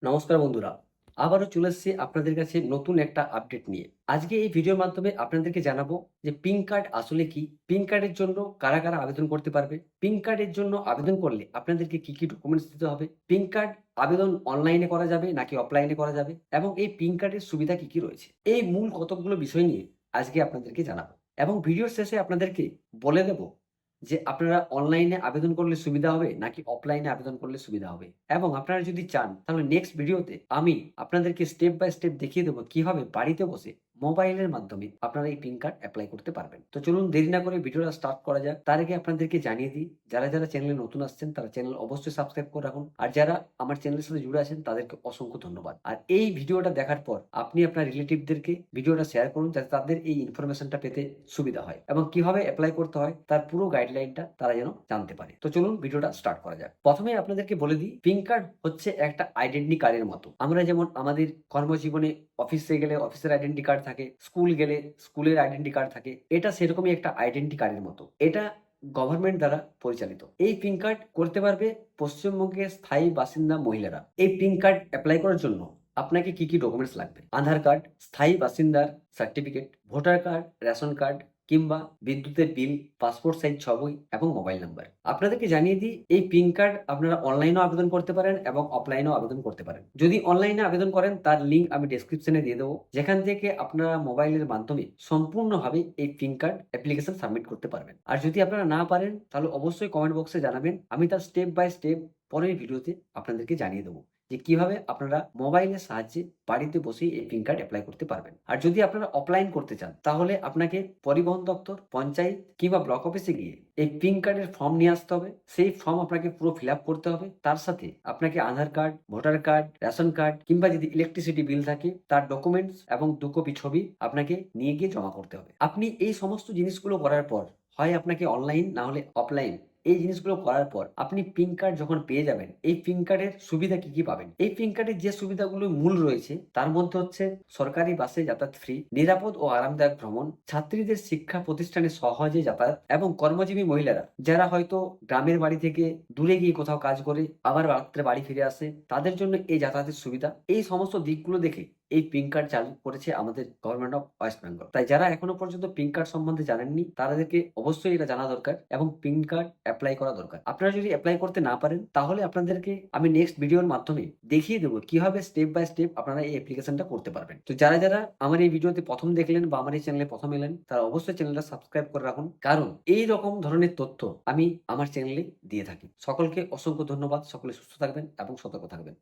নমস্কার বন্ধুরা, আবারও চলে এসেছি আপনাদের কাছে নতুন একটা আপডেট নিয়ে। আজকে এই ভিডিওর মাধ্যমে আপনাদেরকে জানাবো যে পিন কার্ড আসলে কি? পিন কার্ডের জন্য কারা, কারা আবেদন করতে পারবে? পিন কার্ডের জন্য আবেদন করলে আপনাদেরকে কি, কি ডকুমেন্টস দিতে হবে? পিন কার্ড আবেদন অনলাইনে করা যাবে নাকি অফলাইনে করা যাবে? এবং এই পিন কার্ডের সুবিধা কি, কি রয়েছে? এই মূল কতকগুলো বিষয় নিয়ে আজকে আপনাদেরকে জানাবো। এবং ভিডিওর শেষে আপনাদেরকে বলে দেব যে আপনারা অনলাইনে আবেদন করলে সুবিধা হবে নাকি অফলাইনে আবেদন করলে সুবিধা হবে। এবং আপনারা যদি চান তাহলে নেক্সট ভিডিওতে আমি আপনাদেরকে স্টেপ বাই স্টেপ দেখিয়ে দেবো কিভাবে বাড়িতে বসে মোবাইলের মাধ্যমে আপনারা এই পিন কার্ড এপ্লাই করতে পারবেন। তো চলুন দেরি না করে ভিডিওটা স্টার্ট করা যাক। তার আগে আপনাদেরকে জানিয়ে দিই, যারা, যারা চ্যানেলে নতুন আসছেন তারা চ্যানেল অবশ্যই সাবস্ক্রাইব করে রাখুন। আর যারা আমার চ্যানেলের সাথে জুড়ে আছেন তাদেরকে অসংখ্য ধন্যবাদ। আর এই ভিডিওটা দেখার পর আপনি আপনার রিলেটিভদেরকে ভিডিওটা শেয়ার করুন যাতে তাদের এই ইনফরমেশনটা পেতে সুবিধা হয় এবং কিভাবে এপ্লাই করতে হয় তার পুরো গাইডলাইনটা তারা যেন জানতে পারে। তো চলুন ভিডিওটা স্টার্ট করা যাক। প্রথমে আপনাদেরকে বলে দিই, পিন কার্ড হচ্ছে একটা আইডেন্টি কার্ডের মতো। আমরা যেমন আমাদের কর্মজীবনে অফিসে গেলে অফিসের আইডেন্টি কার্ড থাকে, স্কুল গেলে স্কুলের আইডেন্টি কার্ড থাকে। এটা সেরকমই একটা আইডেন্টি কার্ডের মতো। এটা গভর্নমেন্ট দ্বারা পরিচালিত। এই পিন কার্ড করতে পারবে পশ্চিমবঙ্গের স্থায়ী বাসিন্দা মহিলারা। এই পিন কার্ড এপ্লাই করার জন্য আপনাকে কি, কি ডকুমেন্টস লাগবে? আধার কার্ড, স্থায়ী বাসিন্দার certificate, voter card, ration card কিংবা বিদ্যুতের বিল, পাসপোর্ট সাইজ ছবি এবং মোবাইল নাম্বার। আপনাদেরকে জানিয়ে দিই, এই পিন কার্ড আপনারা অনলাইনেও আবেদন করতে পারেন এবং অফলাইনেও আবেদন করতে পারেন। যদি অনলাইনে আবেদন করেন তার লিঙ্ক আমি ডেসক্রিপশনে দিয়ে দেবো, যেখান থেকে আপনারা মোবাইলের মাধ্যমে সম্পূর্ণভাবে এই পিন কার্ড অ্যাপ্লিকেশন সাবমিট করতে পারবেন। আর যদি আপনারা না পারেন তাহলে অবশ্যই কমেন্ট বক্সে জানাবেন, আমি তার স্টেপ বাই স্টেপ পরের ভিডিওতে আপনাদেরকে জানিয়ে দেবো যে কিভাবে আপনারা মোবাইলের সাহায্যে বাড়িতে বসেই এই পিন কার্ড অ্যাপ্লাই করতে পারবেন। আর যদি আপনারা অফলাইন করতে চান তাহলে আপনাকে পরিবহন দপ্তর, পঞ্চায়েত কিংবা ব্লক অফিসে গিয়ে এই পিন কার্ডের ফর্ম নিয়ে আসতে হবে। সেই ফর্ম আপনাকে পুরো ফিল আপ করতে হবে। তার সাথে আপনাকে Aadhaar card, voter card, ration card কিংবা যদি ইলেকট্রিসিটি বিল থাকে তার ডকুমেন্টস এবং 2 কপি ছবি আপনাকে নিয়ে গিয়ে জমা করতে হবে। আপনি এই সমস্ত জিনিসগুলো করার পর হয় আপনাকে অনলাইন না হলে অফলাইন এই জিনিসগুলো করার পর আপনি পিন কার্ড যখন পেয়ে যাবেন, এই পিন কার্ডের সুবিধা কি, কি পাবেন? এই পিন কার্ডের যে সুবিধাগুলো মূল রয়েছে তার মধ্যে হচ্ছে সরকারি বাসে যাতায়াত ফ্রি, নিরাপদ ও আরামদায়ক ভ্রমণ, ছাত্রীদের শিক্ষা প্রতিষ্ঠানে সহজে যাতায়াত এবং কর্মজীবী মহিলারা যারা হয়তো গ্রামের বাড়ি থেকে দূরে গিয়ে কোথাও কাজ করে আবার রাত্রে বাড়ি ফিরে আসে তাদের জন্য এই যাতায়াতের সুবিধা। এই সমস্ত দিকগুলো দেখে এই পিন কার্ড চালু করেছে আমাদের গভর্নমেন্ট অফ ওয়েস্ট বেঙ্গল। তাই যারা এখনো পর্যন্ত পিন কার্ড সম্বন্ধে জানেননি তাদেরকে অবশ্যই এটা জানা দরকার এবং পিন কার্ড অ্যাপ্লাই করা দরকার। আপনারা যদি অ্যাপ্লাই করতে না পারেন তাহলে আপনাদেরকে আমি নেক্সট ভিডিওর মাধ্যমে দেখিয়ে দেবো কিভাবে স্টেপ বাই স্টেপ আপনারা এই অ্যাপ্লিকেশনটা করতে পারবেন। তো যারা, যারা আমার এই ভিডিওতে প্রথম দেখলেন বা আমার এই চ্যানেলে প্রথম এলেন তারা অবশ্যই চ্যানেলটা সাবস্ক্রাইব করে রাখুন, কারণ এই রকম ধরনের তথ্য আমি আমার চ্যানেলে দিয়ে থাকি। সকলকে অসংখ্য ধন্যবাদ। সকলে সুস্থ থাকবেন এবং সতর্ক থাকবেন।